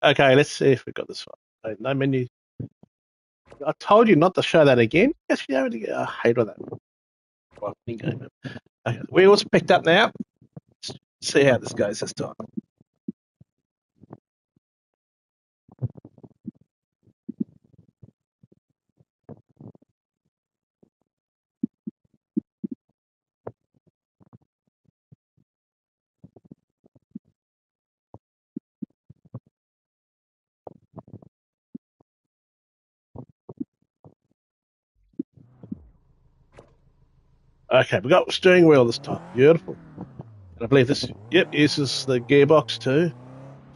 Okay, let's see if we got this one. No menu. I told you not to show that again. Yes, you already. I hate all that. Okay, wheels picked up now. Let's see how this goes this time. Okay, we got the steering wheel this time. Beautiful. And I believe this, yep, uses the gearbox too.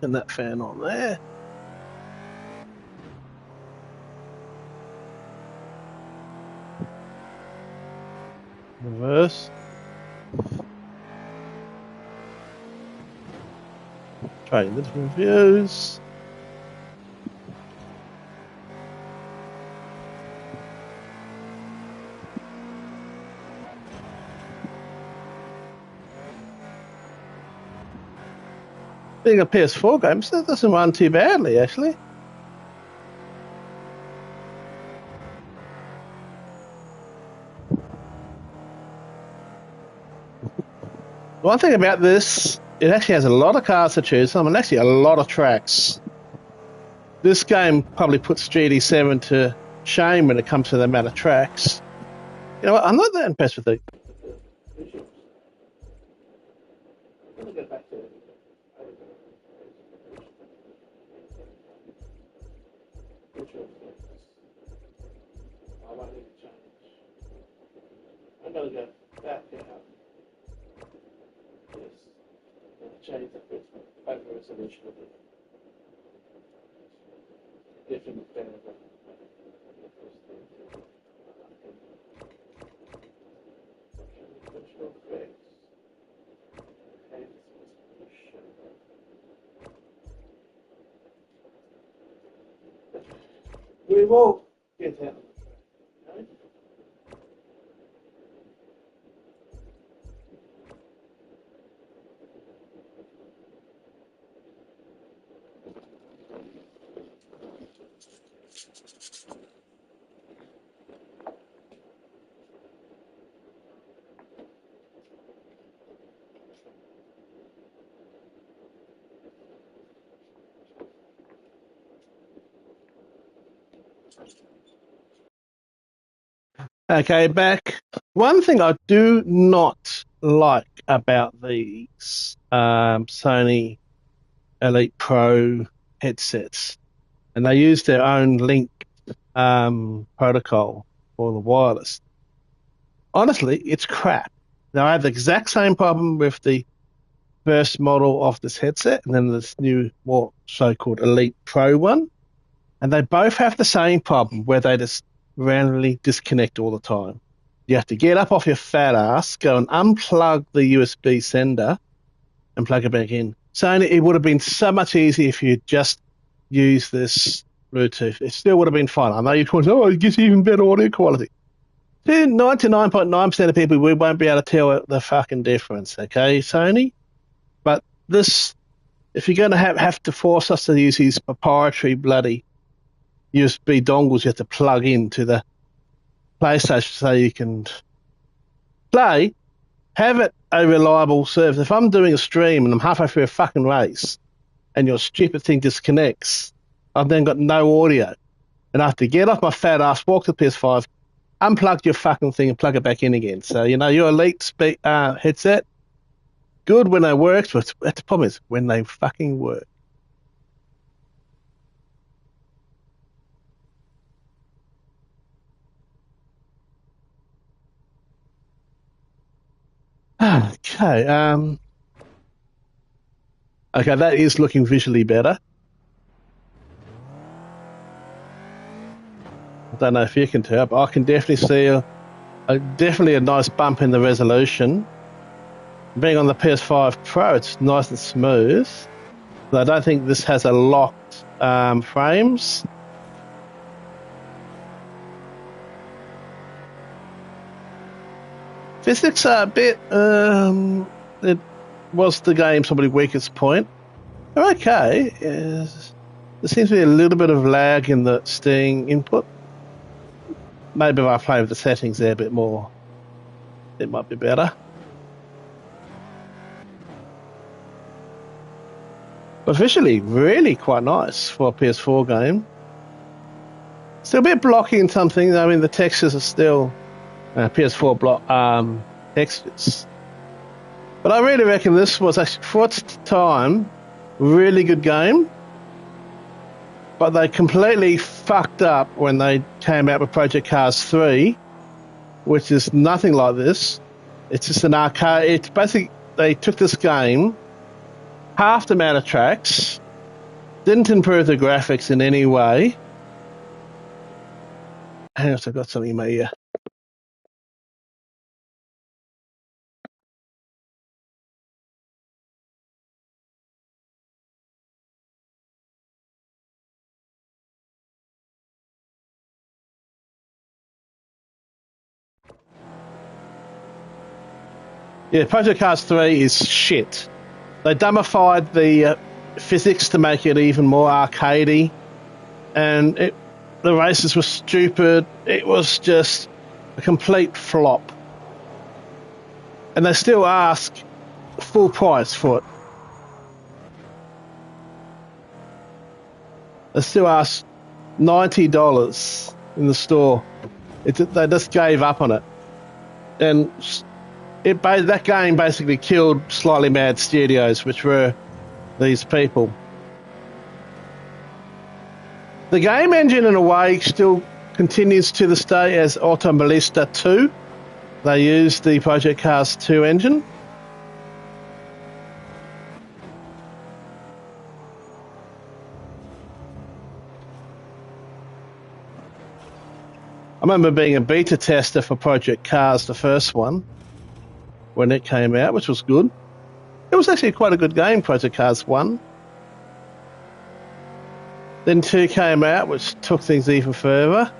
Turn that fan on there. Reverse. Trying the different views. Being a PS4 game, so that doesn't run too badly, actually. One thing about this, it actually has a lot of cars to choose from, and actually a lot of tracks. This game probably puts GT7 to shame when it comes to the amount of tracks. You know what? I'm not that impressed with the. I'm going to go back out. Yes. Change the over resolution of it. Different benefit. We will get out. Okay, back. One thing I do not like about these Sony Elite Pro headsets, and they use their own link protocol for the wireless. Honestly, it's crap. Now, I have the exact same problem with the first model of this headset and then this new, more so-called Elite Pro one, and they both have the same problem where they just randomly disconnect all the time. You have to get up off your fat ass, go and unplug the USB sender and plug it back in. So it would have been so much easier if you just used this Bluetooth. It still would have been fine. I know you're going, oh, it gives even better audio quality. 99.9% of people, we won't be able to tell the fucking difference, okay, Sony? But this, if you're going to have to force us to use these proprietary bloody USB dongles you have to plug into the PlayStation so you can play, have it a reliable service. If I'm doing a stream and I'm halfway through a fucking race and your stupid thing disconnects, I've then got no audio. And I have to get off my fat ass, walk to the PS5, unplug your fucking thing and plug it back in again. So, you know, your Elite headset, good when they work, but the problem is when they fucking work. Okay, okay, that is looking visually better. I don't know if you can tell, but I can definitely see definitely a nice bump in the resolution. Being on the PS5 Pro, it's nice and smooth. But I don't think this has a locked frames. Physics are a bit was the game's probably weakest point. They're okay. There seems to be a little bit of lag in the Steam input. Maybe if I play with the settings there a bit more, it might be better. But visually, really quite nice for a PS4 game. Still a bit blocky in some things. I mean, the textures are still PS4 block textures. But I really reckon this was actually, for its time, really good game. But they completely fucked up when they came out with Project Cars 3, which is nothing like this. It's just an arcade. It's basically, they took this game, half the amount of tracks, didn't improve the graphics in any way. Hang on, I've got something in my ear. Yeah, Project Cars 3 is shit. They dumbified the physics to make it even more arcadey, and the races were stupid. It was just a complete flop. And they still ask full price for it. They still ask $90 in the store. They just gave up on it. And that game basically killed Slightly Mad Studios, which were these people. The game engine, in a way, still continues to this day as Automobilista 2. They use the Project Cars 2 engine. I remember being a beta tester for Project Cars, the first one, when it came out, which was good. It was actually quite a good game, Project Cars 1. Then 2 came out, which took things even further.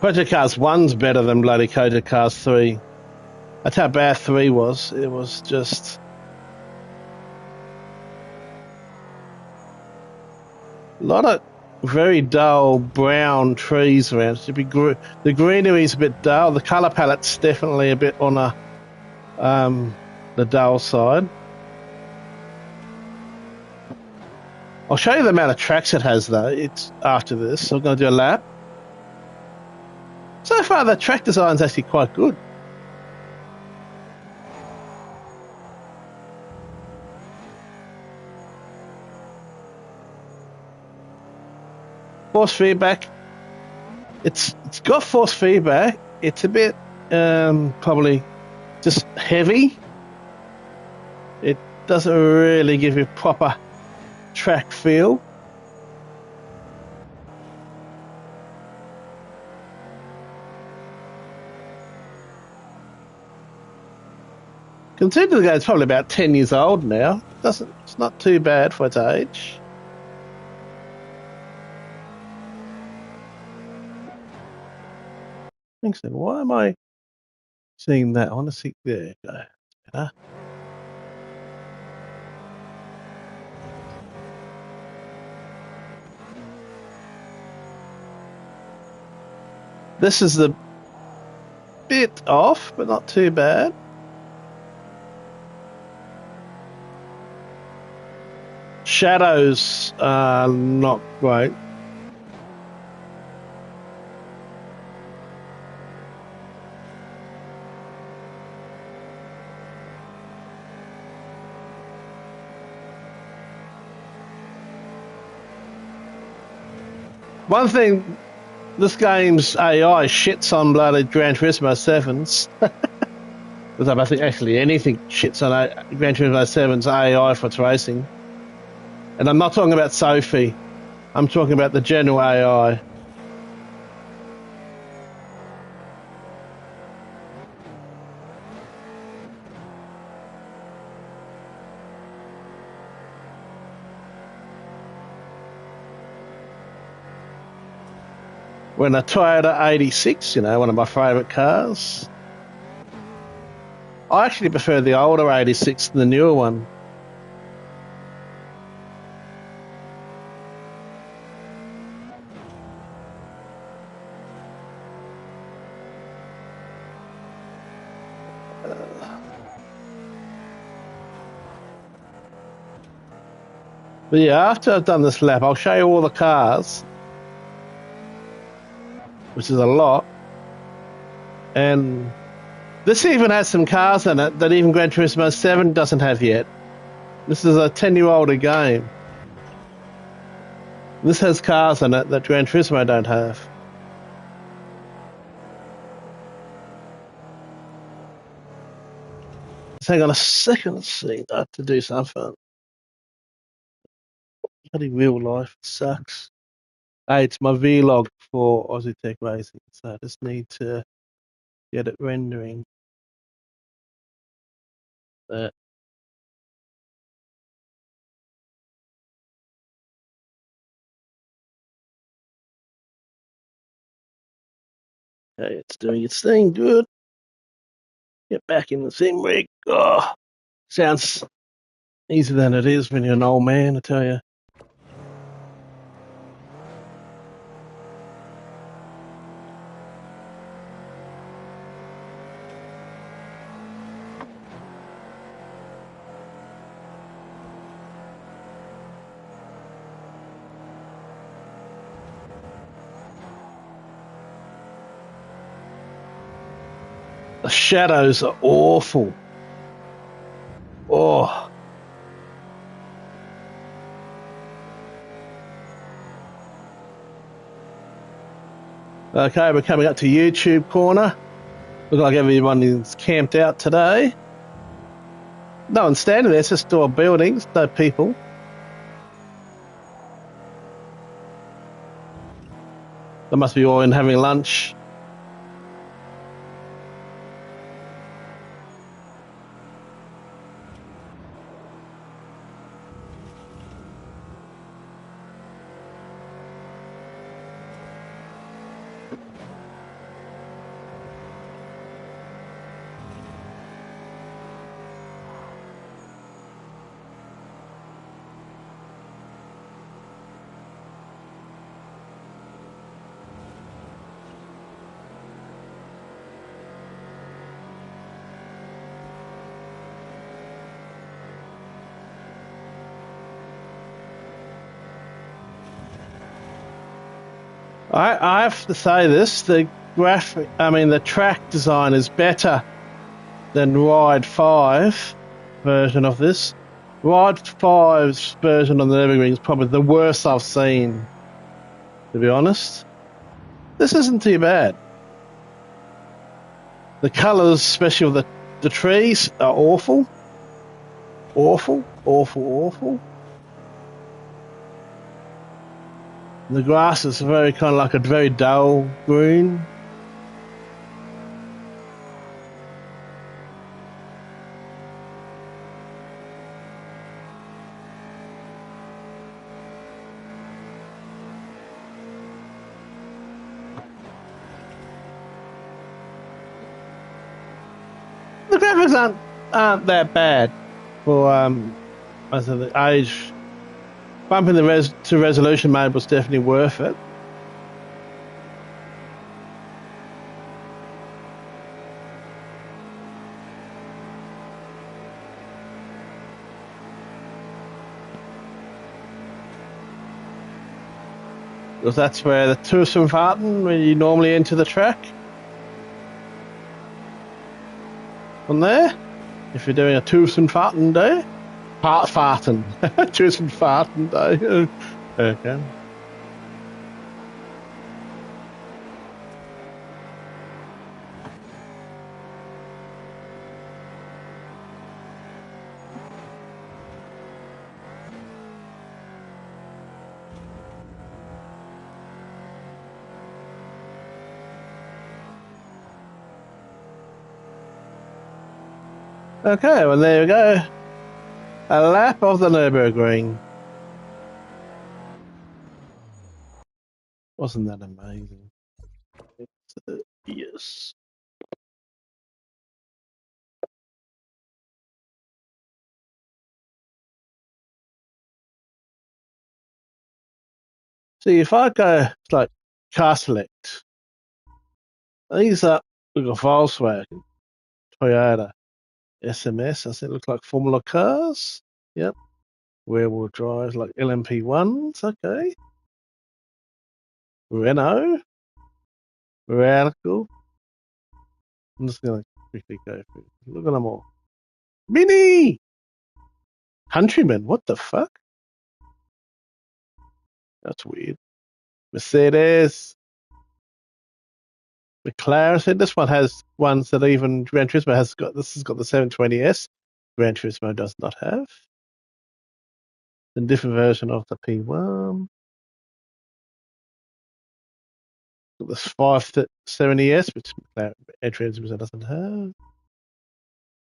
Project Cars 1's better than bloody Project Cars 3. That's how bad 3 was. It was just... a lot of very dull brown trees around. The greenery's a bit dull. The colour palette's definitely a bit on the dull side. I'll show you the amount of tracks it has, though. It's after this, so I'm going to do a lap. So far, the track design's actually quite good. Force feedback. It's got force feedback. It's a bit probably just heavy. It doesn't really give you proper track feel. Considering the game's probably about 10 years old now, it's not too bad for its age. Thanks, then. Why am I seeing that? I want to see. There you go. Better. This is a bit off, but not too bad. Shadows are not great. One thing, this game's AI shits on bloody Gran Turismo 7s. Because I think actually anything shits on Gran Turismo 7's AI for its racing. And I'm not talking about Sophie. I'm talking about the general AI. when a Toyota 86, you know, one of my favourite cars. I actually prefer the older 86 than the newer one. But yeah, after I've done this lap, I'll show you all the cars, which is a lot. And this even has some cars in it that even Gran Turismo 7 doesn't have yet. This is a 10-year-older game. This has cars in it that Gran Turismo don't have. Just hang on a second, let's see. I have to do something. Bloody real life sucks. Hey, it's my vlog for Aussie Tech Racing, so I just need to get it rendering. There. Okay, it's doing its thing, good. Get back in the sim rig. Oh, sounds easier than it is when you're an old man, I tell you. The shadows are awful. Oh. Okay, we're coming up to YouTube corner. Looks like everyone is camped out today. No one's standing there, it's just all buildings, no people. They must be all in having lunch. I have to say this, the track design is better than Ride 5 version of this. Ride 5's version of the Nürburgring is probably the worst I've seen, to be honest. This isn't too bad. The colours, especially of the trees, are awful. Awful, awful, awful. The grass is very kind of like a very dull green. The graphics aren't that bad for the age. Bumping the to resolution mode was definitely worth it. Because that's where the Toursenfahrten, where you normally enter the track. On there, if you're doing a Toursenfahrten day. Fahrten. Toursenfahrten day. Okay. Okay, well there we go. A lap of the Nürburgring. Wasn't that amazing? Yes. See, if I go like car select, these are look a Volkswagen, Toyota, SMS. I said look like Formula cars. Yep. Rear-wheel drives like LMP1s. Okay. Renault, Radical. I'm just gonna quickly go through. Look at them all. Mini Countryman. What the fuck? That's weird. Mercedes, McLaren. So this one has ones that even Gran Turismo has got. This has got the 720S. Gran Turismo does not have. A different version of the P1. Got this 570S, which McLaren Gran Turismo doesn't have.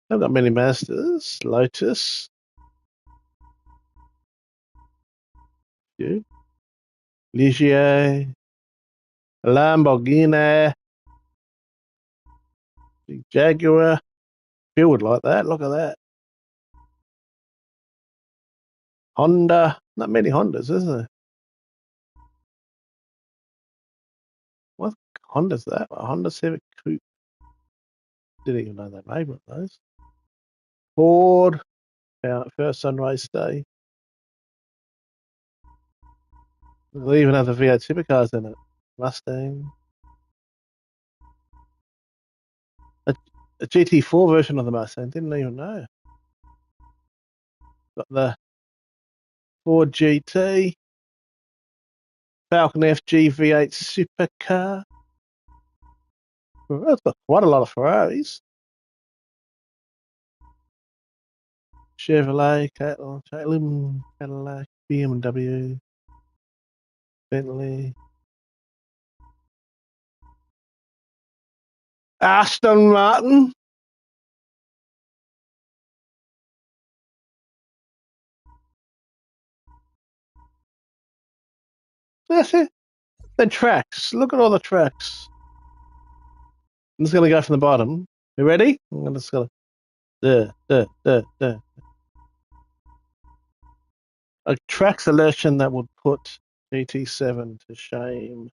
I've got many Mazdas, Lotus. Ligier, Lamborghini, Jaguar. Phil would like that. Look at that. Honda. Not many Hondas, is there? What Honda's that? A Honda Civic Coupe. Didn't even know they made one of those. Ford. First Sunrise Day. They even have the V8 supercars in it. Mustang. A GT4 version of the Mustang. Didn't even know. Got the Ford GT. Falcon FG V8 supercar. Well, it's got quite a lot of Ferraris. Chevrolet, Cadillac, BMW, Bentley, Aston Martin. That's it. Then tracks. Look at all the tracks. I'm just going to go from the bottom. You ready? I'm just going to. A track selection that would put GT7 to shame.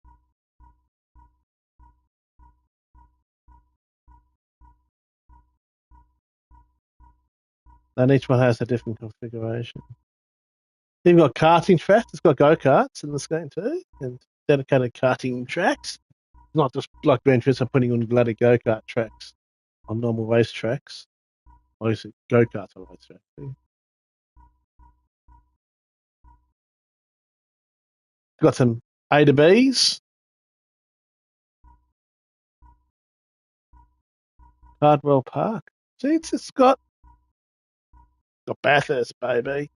And each one has a different configuration. You've got karting tracks. It's got go-karts in this game too, and dedicated karting tracks. Not just like Gran Turismo putting on bloody go-kart tracks on normal race tracks. Obviously, go-karts on race tracks. Too. Got some A to Bs. Cardwell Park. See, it's got Bathurst, baby.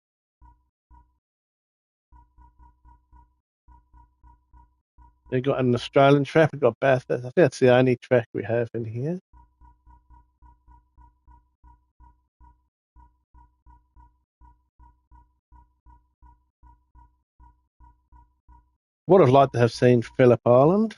They got an Australian track. We've got Bathurst. I think that's the only track we have in here. Would have liked to have seen Phillip Island.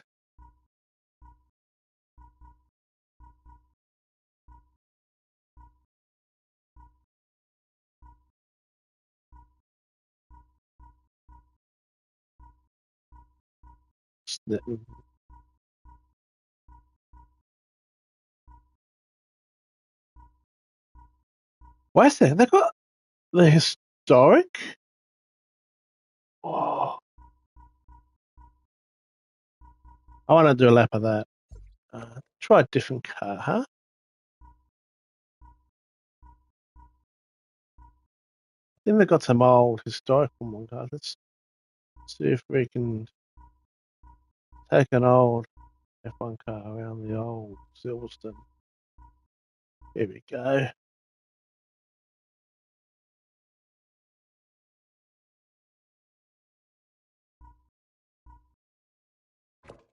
Why is that? They've got the historic. Oh, I want to do a lap of that. Try a different car, huh? I think they've got some old historical ones. Let's see if we can take an old F1 car around the old Silverstone. Here we go.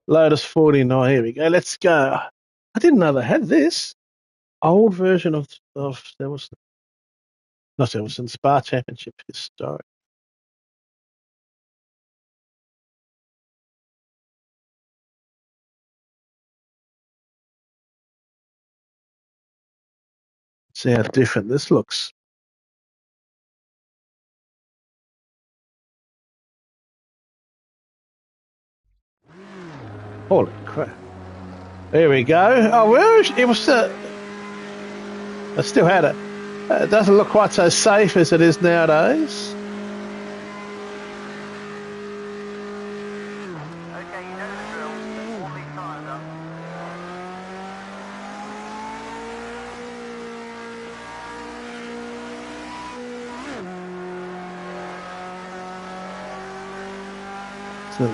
Lotus 49. Here we go. Let's go. I didn't know they had this old version of Silverstone. Not Silverstone, Spa Championship historic. See how different this looks. Holy crap. There we go. Oh, well, it was... I still had it. It doesn't look quite so safe as it is nowadays. Okay, you know the drill. All these tires up. So,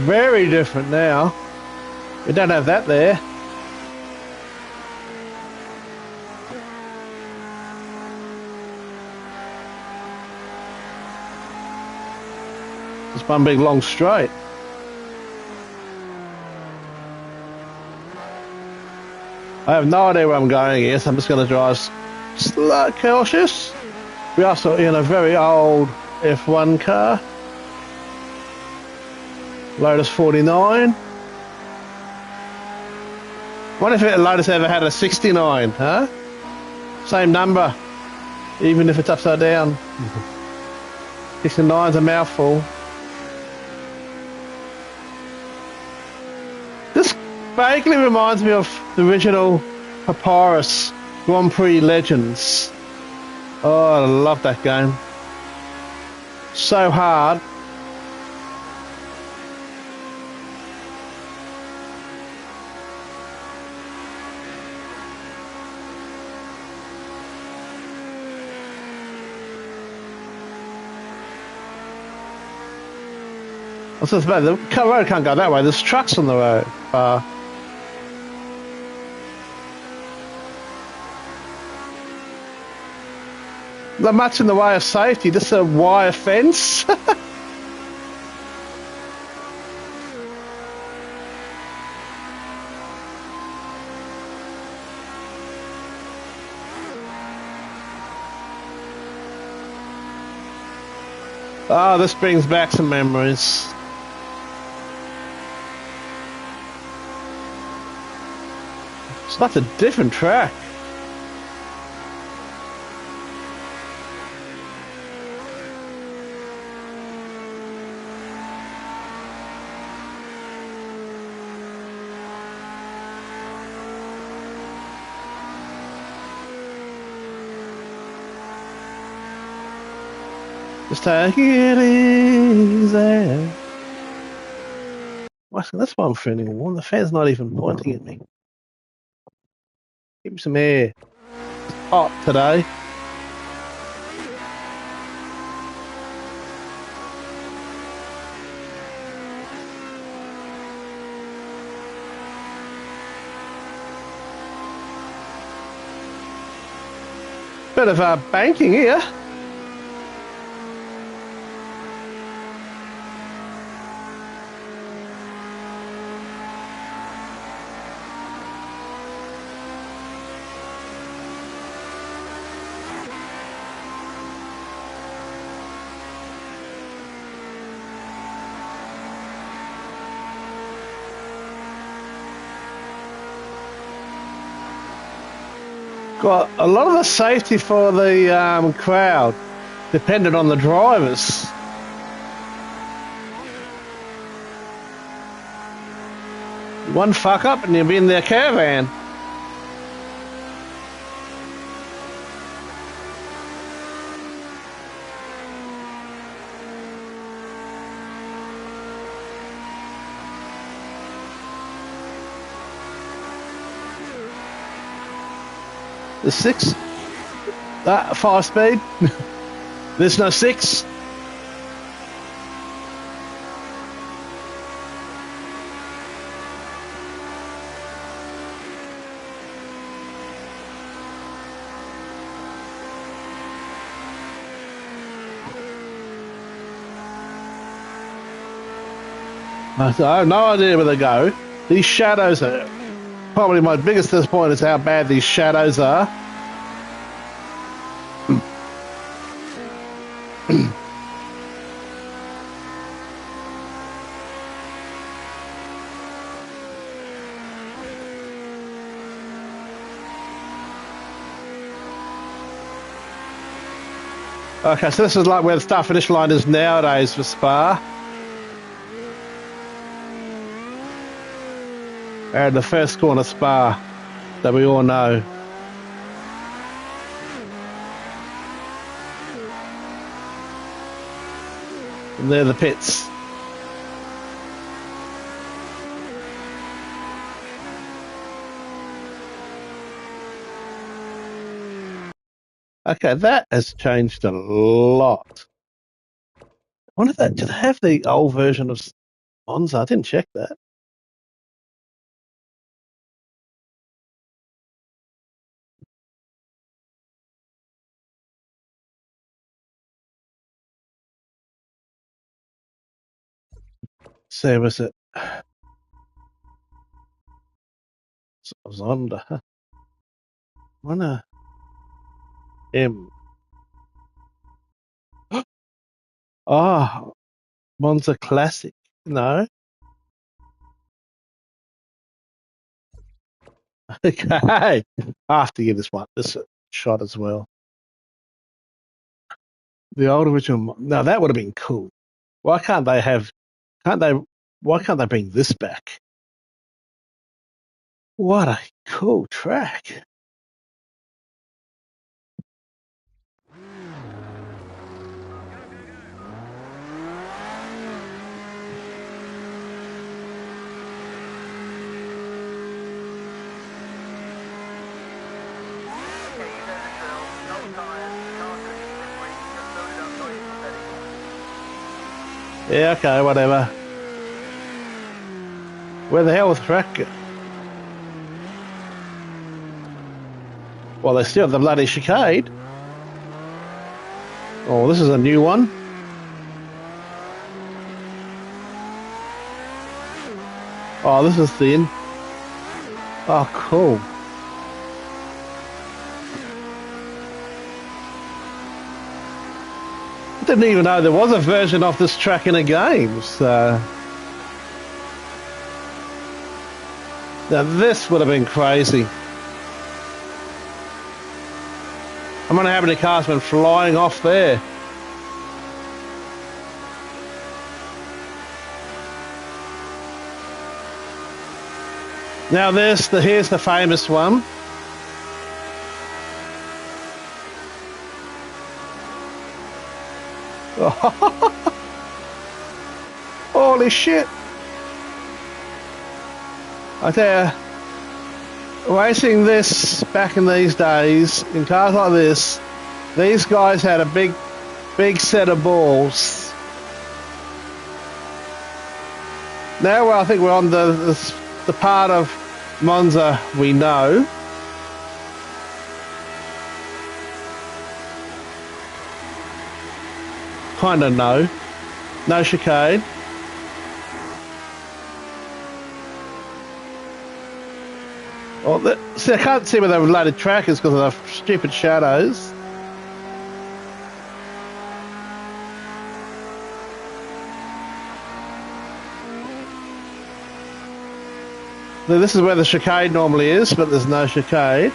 very different now. We don't have that there. It's one big long straight. I have no idea where I'm going here, so I'm just going to drive slow, cautious. We're also in a very old F1 car. Lotus 49. Wonder if Lotus ever had a 69, huh? Same number, even if it's upside down. 69's a mouthful. This vaguely reminds me of the original Papyrus Grand Prix Legends. Oh, I love that game. So hard. I was about the road can't go that way. There's trucks on the road. Not much in the way of safety. Just a wire fence. Oh, this brings back some memories. It's not a different track. Just take it easy. That's why I'm feeling warm. The fan's not even pointing at me. Give me some air. It's hot today. Bit of banking here. Got a lot of the safety for the crowd depended on the drivers. One fuck up and you'll be in their caravan. The 6, 5 speed. There's no 6. I have no idea where they go. These shadows are probably my biggest disappointment is how bad these shadows are. Okay, so this is like where the start finish line is nowadays for Spa. And the first corner Spa that we all know. And they're the pits. Okay, that has changed a lot. I wonder if that did they have the old version of Monza? I didn't check that. So was it Zonda? Huh? I wonder M. Oh, Monza Classic. No. Okay. I have to give this a shot as well. The old original. Now that would have been cool. Why can't they have? Can't they? Why can't they bring this back? What a cool track! Okay, you know the drill. No tyres, car cushion slippery, just load it up nice and steady. Yeah, okay, whatever. Where the hell was the track? Well, they still have the bloody chicane. Oh, this is a new one. Oh, this is thin. Oh, cool. I didn't even know there was a version of this track in a game. So now this would have been crazy. I wonder how many cars went flying off there. Now here's the famous one. Holy shit! I tell you, racing this back in these days, in cars like this, these guys had a big set of balls. Now I think we're on the part of Monza we know. Kind of know. No chicane. Well, see, I can't see where the related track is because of the stupid shadows. Now, this is where the chicane normally is, but there's no chicane.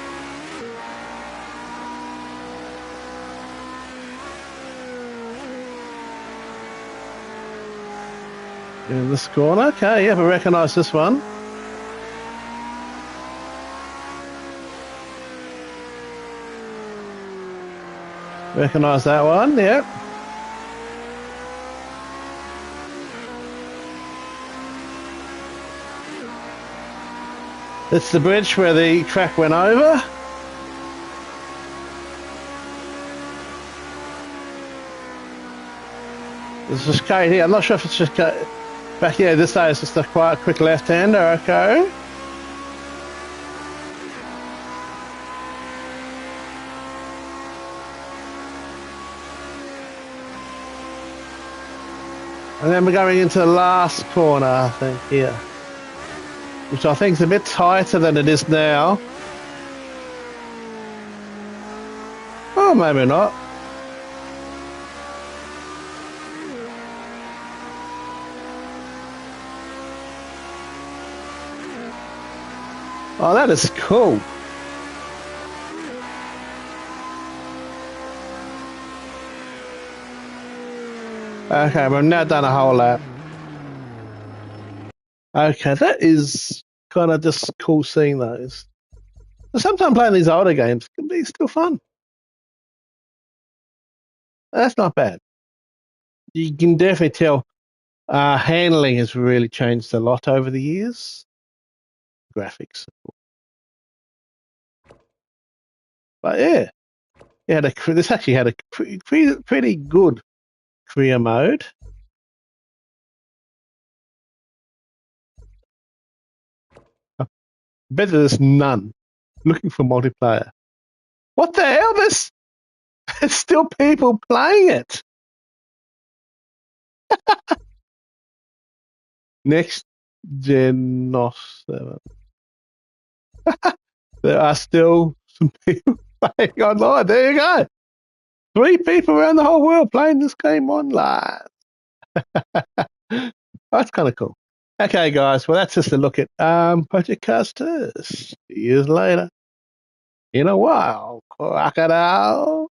In this corner, okay, yeah, I recognise this one. Recognise that one, yeah. It's the bridge where the track went over. There's a chicane here. I'm not sure if it's just back here. This side is just a quite quick left-hander, okay. And then we're going into the last corner, I think, here. Which I think is a bit tighter than it is now. Oh, maybe not. Oh, that is cool. Okay, we've now done a whole lap. Okay, that is kind of just cool seeing those. Sometimes playing these older games can be still fun. That's not bad. You can definitely tell handling has really changed a lot over the years. Graphics. But yeah, this actually had a pretty good career mode. Better there's none. Looking for multiplayer. What the hell? There's still people playing it. Next Gen NOS 7. There are still some people playing online. There you go. 3 people around the whole world playing this game online. That's kind of cool. Okay, guys. Well, that's just a look at Project Cars 2. Years later. In a while. Crocodile.